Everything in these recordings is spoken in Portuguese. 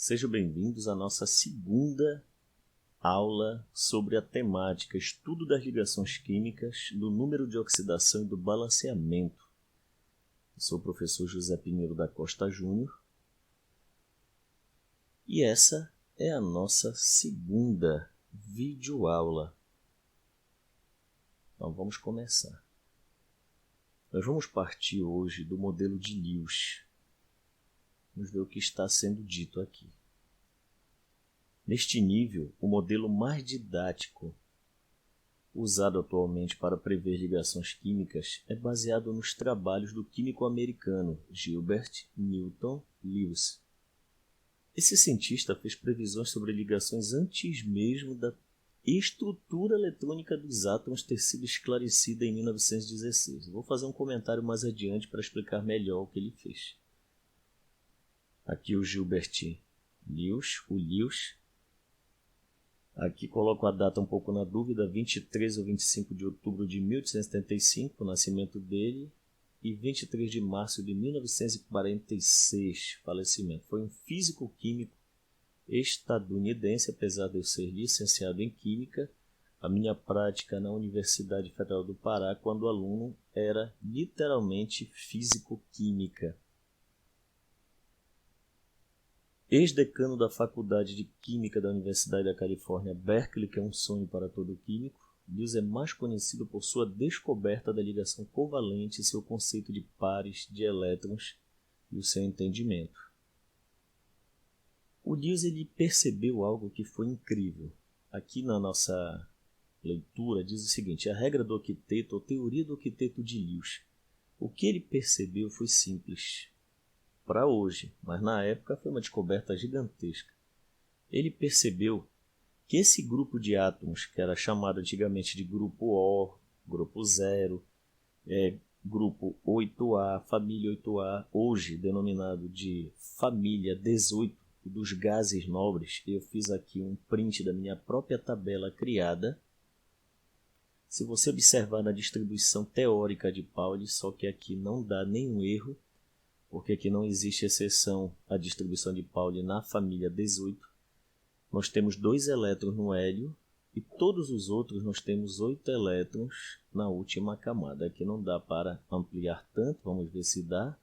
Sejam bem-vindos à nossa segunda aula sobre a temática Estudo das ligações químicas, do número de oxidação e do balanceamento. Eu sou o professor José Pinheiro da Costa Júnior e essa é a nossa segunda videoaula. Então vamos começar. Nós vamos partir hoje do modelo de Lewis. Vamos ver o que está sendo dito aqui. Neste nível, o modelo mais didático usado atualmente para prever ligações químicas é baseado nos trabalhos do químico americano Gilbert Newton Lewis. Esse cientista fez previsões sobre ligações antes mesmo da estrutura eletrônica dos átomos ter sido esclarecida em 1916. Vou fazer um comentário mais adiante para explicar melhor o que ele fez. Aqui o Gilbert Lewis, o Lewis. Aqui coloco a data um pouco na dúvida, 23 ou 25 de outubro de 1875, o nascimento dele, e 23 de março de 1946, falecimento. Foi um físico-químico estadunidense, apesar de eu ser licenciado em Química. A minha prática na Universidade Federal do Pará, quando aluno, era literalmente físico-química. Ex-decano da Faculdade de Química da Universidade da Califórnia, Berkeley, que é um sonho para todo químico, Lewis é mais conhecido por sua descoberta da ligação covalente e seu conceito de pares de elétrons e o seu entendimento. O Lewis ele percebeu algo que foi incrível. Aqui na nossa leitura diz o seguinte: a regra do octeto, ou teoria do octeto de Lewis. O que ele percebeu foi simples para hoje, mas na época foi uma descoberta gigantesca. Ele percebeu que esse grupo de átomos, que era chamado antigamente de grupo O, grupo 0, grupo 8A, família 8A, hoje denominado de família 18 dos gases nobres, eu fiz aqui um print da minha própria tabela criada. Se você observar na distribuição teórica de Pauli, só que aqui não dá nenhum erro, porque aqui não existe exceção à distribuição de Pauli na família 18. Nós temos 2 elétrons no hélio e todos os outros nós temos 8 elétrons na última camada. Aqui não dá para ampliar tanto, vamos ver se dá.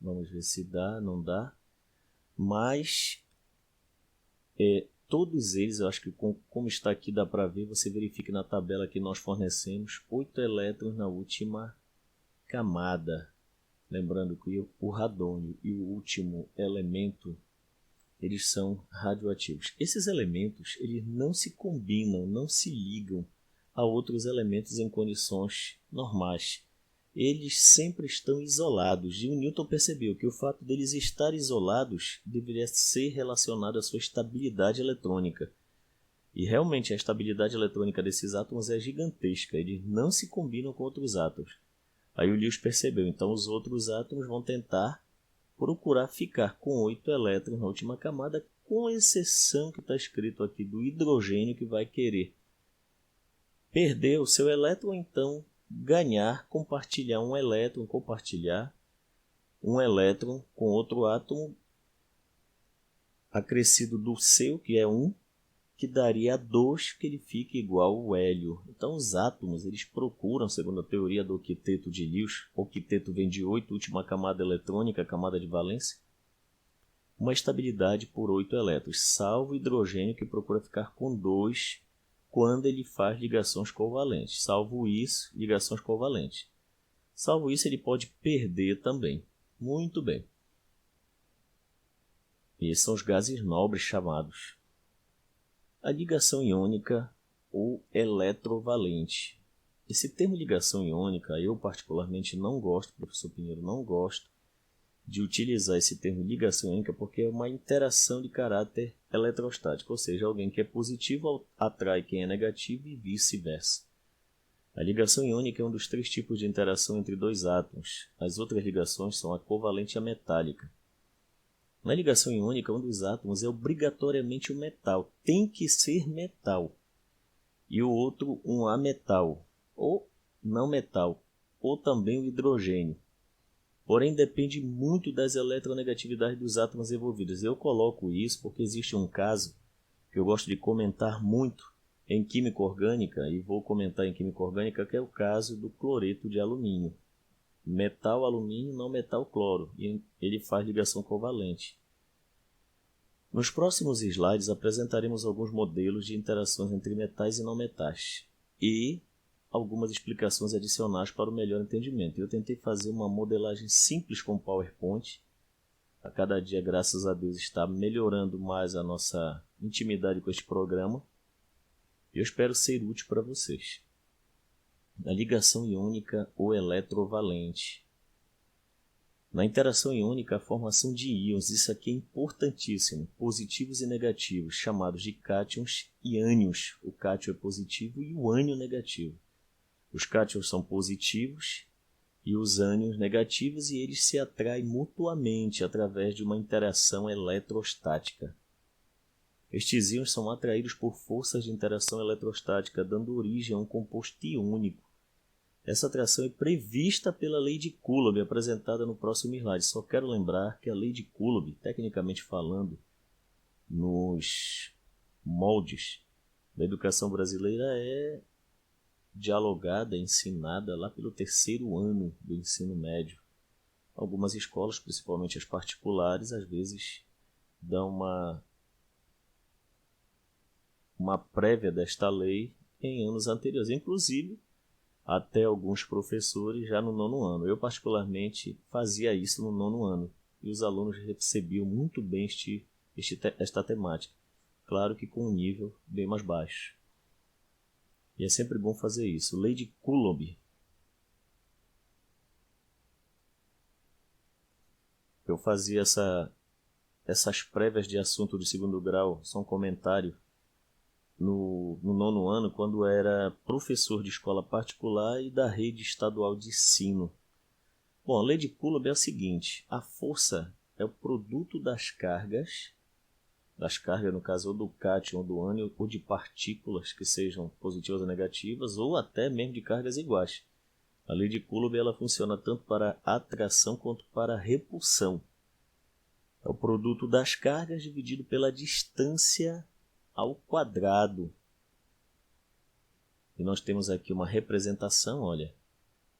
Vamos ver se dá, não dá. Mas todos eles, eu acho que como está aqui dá para ver, você verifica na tabela que nós fornecemos 8 elétrons na última camada. Lembrando que o radônio e o último elemento, eles são radioativos. Esses elementos eles não se combinam, não se ligam a outros elementos em condições normais. Eles sempre estão isolados. E o Newton percebeu que o fato deles estarem isolados deveria ser relacionado à sua estabilidade eletrônica. E realmente a estabilidade eletrônica desses átomos é gigantesca. Eles não se combinam com outros átomos. Aí o Lewis percebeu, então os outros átomos vão tentar procurar ficar com 8 elétrons na última camada, com exceção que está escrito aqui do hidrogênio, que vai querer perder o seu elétron, ou então ganhar, compartilhar um elétron com outro átomo acrescido do seu, que é 1, que daria 2, que ele fica igual ao hélio. Então os átomos eles procuram, segundo a teoria do octeto de Lewis, o octeto vem de 8, última camada eletrônica, camada de valência, uma estabilidade por 8 elétrons, salvo o hidrogênio que procura ficar com 2 quando ele faz ligações covalentes. Salvo isso, ligações covalentes. Salvo isso, ele pode perder também. Muito bem. Esses são os gases nobres chamados. A ligação iônica ou eletrovalente. Esse termo ligação iônica, eu particularmente não gosto, professor Pinheiro, não gosto de utilizar esse termo ligação iônica porque é uma interação de caráter eletrostático, ou seja, alguém que é positivo atrai quem é negativo e vice-versa. A ligação iônica é um dos 3 tipos de interação entre 2 átomos. As outras ligações são a covalente e a metálica. Na ligação iônica, um dos átomos é obrigatoriamente um metal, tem que ser metal, e o outro um ametal, ou não metal, ou também o hidrogênio. porém depende muito das eletronegatividades dos átomos envolvidos. Eu coloco isso porque existe um caso que eu gosto de comentar muito em química orgânica, e vou comentar em química orgânica, que é o caso do cloreto de alumínio. Metal alumínio, não metal cloro, e ele faz ligação covalente. Nos próximos slides apresentaremos alguns modelos de interações entre metais e não metais e algumas explicações adicionais para o melhor entendimento. Eu tentei fazer uma modelagem simples com PowerPoint. A cada dia, graças a Deus, está melhorando mais a nossa intimidade com este programa. Eu espero ser útil para vocês. A ligação iônica ou eletrovalente. Na interação iônica, a formação de íons, isso aqui é importantíssimo, positivos e negativos, chamados de cátions e ânions. O cátion é positivo e o ânion negativo. Os cátions são positivos e os ânions negativos, e eles se atraem mutuamente através de uma interação eletrostática. Estes íons são atraídos por forças de interação eletrostática, dando origem a um composto iônico. Essa atração é prevista pela lei de Coulomb, apresentada no próximo slide. Só quero lembrar que a lei de Coulomb, tecnicamente falando, nos moldes da educação brasileira, é dialogada, ensinada lá pelo 3º ano do ensino médio. Algumas escolas, principalmente as particulares, às vezes dão uma prévia desta lei em anos anteriores, inclusive até alguns professores já no 9º ano. Eu particularmente fazia isso no 9º ano e os alunos recebiam muito bem esta temática, claro que com um nível bem mais baixo. E é sempre bom fazer isso. Lei de Coulomb. Eu fazia essas prévias de assunto do 2º grau, só um comentário, no 9º ano, quando era professor de escola particular e da rede estadual de ensino. Bom, a lei de Coulomb é o seguinte: a força é o produto das cargas no caso ou do cátion ou do ânion, ou de partículas que sejam positivas ou negativas, ou até mesmo de cargas iguais. A lei de Coulomb ela funciona tanto para atração quanto para repulsão. É o produto das cargas dividido pela distância ao quadrado. E nós temos aqui uma representação, olha.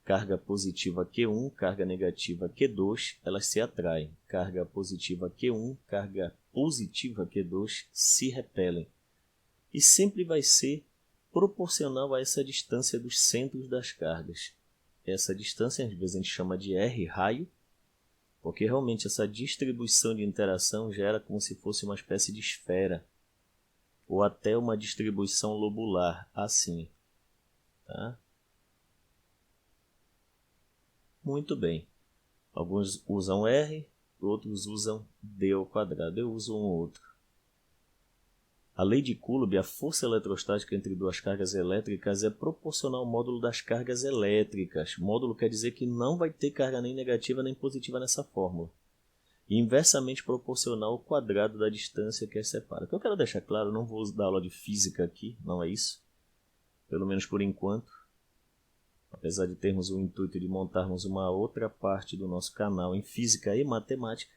Carga positiva Q1, carga negativa Q2, elas se atraem. Carga positiva Q1, carga positiva Q2 se repelem. E sempre vai ser proporcional a essa distância dos centros das cargas. Essa distância, às vezes a gente chama de R, raio, porque realmente essa distribuição de interação gera como se fosse uma espécie de esfera, ou até uma distribuição lobular, assim. Tá? Muito bem. Alguns usam R, outros usam D ao quadrado. Eu uso um ou outro. A lei de Coulomb, a força eletrostática entre duas cargas elétricas é proporcional ao módulo das cargas elétricas. Módulo quer dizer que não vai ter carga nem negativa nem positiva nessa fórmula. E inversamente proporcional ao quadrado da distância que as separa. O que eu quero deixar claro, eu não vou dar aula de física aqui, não é isso. Pelo menos por enquanto. Apesar de termos o intuito de montarmos uma outra parte do nosso canal em física e matemática.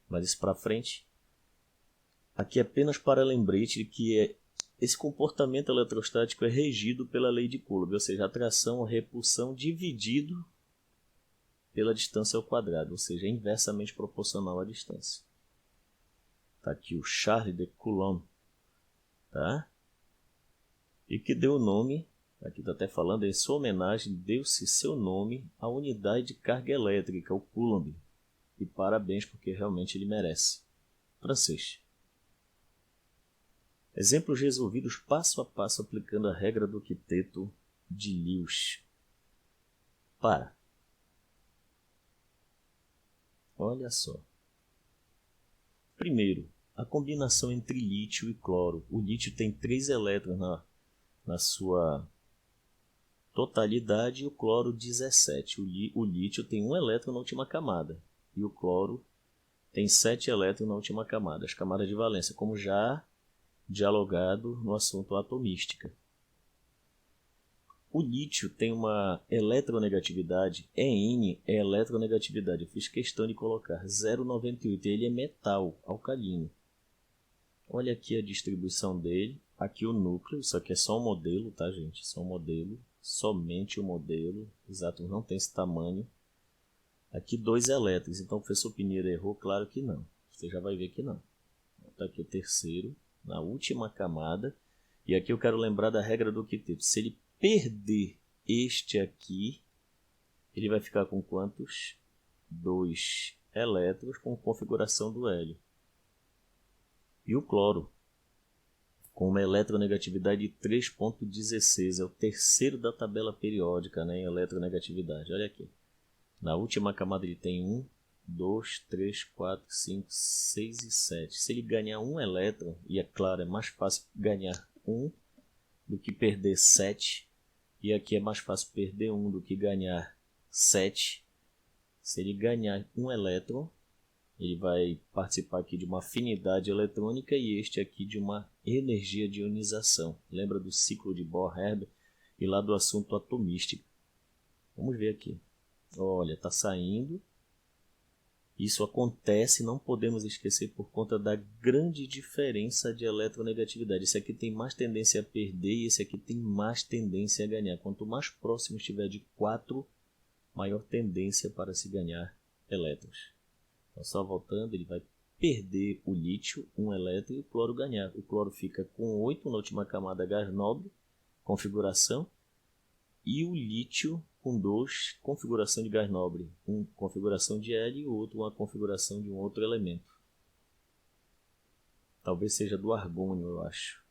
Mas isso para frente. Aqui é apenas para lembrete de que esse comportamento eletrostático é regido pela lei de Coulomb, ou seja, atração ou repulsão dividido pela distância ao quadrado, ou seja, é inversamente proporcional à distância. Está aqui o Charles de Coulomb, tá? E que deu o nome, aqui está até falando, em sua homenagem, deu-se seu nome à unidade de carga elétrica, o Coulomb. E parabéns, porque realmente ele merece. Francês. Exemplos resolvidos passo a passo aplicando a regra do quinteto de Lewis. Olha só. Primeiro, a combinação entre lítio e cloro. O lítio tem 3 elétrons na sua totalidade e o cloro 17. O lítio tem 1 elétron na última camada e o cloro tem 7 elétrons na última camada. As camadas de valência, como já dialogado no assunto atomística. O lítio tem uma eletronegatividade, EN é eletronegatividade, eu fiz questão de colocar 0,98, ele é metal alcalino. Olha aqui a distribuição dele, aqui o núcleo, isso aqui é só um modelo, tá gente? Só um modelo, somente o modelo, os átomos não tem esse tamanho. Aqui 2 elétrons, então o professor Pinheiro errou? Claro que não, você já vai ver que não. Está aqui o terceiro, na última camada, e aqui eu quero lembrar da regra do octeto. Se ele perder este aqui, ele vai ficar com quantos? 2 elétrons com configuração do hélio. E o cloro, com uma eletronegatividade de 3,16, é o terceiro da tabela periódica, né, em eletronegatividade. Olha aqui, na última camada ele tem 1, 2, 3, 4, 5, 6 e 7. Se ele ganhar um elétron, e é claro, é mais fácil ganhar 1 do que perder 7, e aqui é mais fácil perder 1 do que ganhar 7. Se ele ganhar um elétron, ele vai participar aqui de uma afinidade eletrônica e este aqui de uma energia de ionização. Lembra do ciclo de Bohr-Haber e lá do assunto atomística. Vamos ver aqui. Olha, está saindo. Isso acontece, não podemos esquecer, por conta da grande diferença de eletronegatividade. Esse aqui tem mais tendência a perder e esse aqui tem mais tendência a ganhar. Quanto mais próximo estiver de 4, maior tendência para se ganhar elétrons. Então, só voltando, ele vai perder o lítio, um elétron, e o cloro ganhar. O cloro fica com 8 na última camada, gás nobre, configuração, e o lítio com 2, configuração de gás nobre, um configuração de hélio e o outro uma configuração de um outro elemento. Talvez seja do argônio, eu acho.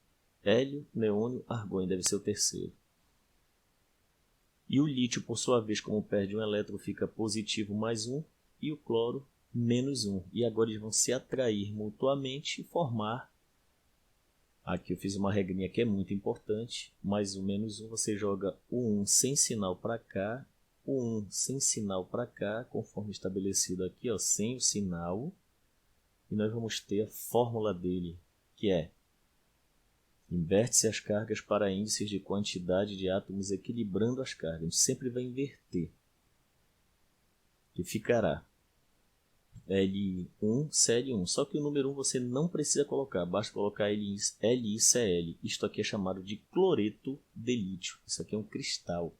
Hélio, neônio, argônio, deve ser o terceiro. E o lítio, por sua vez, como perde um elétron, fica positivo mais 1, e o cloro menos 1. E agora eles vão se atrair mutuamente e formar. Aqui eu fiz uma regrinha que é muito importante. Mais um, menos 1, você joga o 1 sem sinal para cá, o 1 sem sinal para cá, conforme estabelecido aqui, ó, sem o sinal. E nós vamos ter a fórmula dele, que é: inverte-se as cargas para índices de quantidade de átomos equilibrando as cargas. A gente sempre vai inverter. Que ficará Li1, Cl1. Só que o número 1 você não precisa colocar, basta colocar LiCl. Isto aqui é chamado de cloreto de lítio. Isso aqui é um cristal.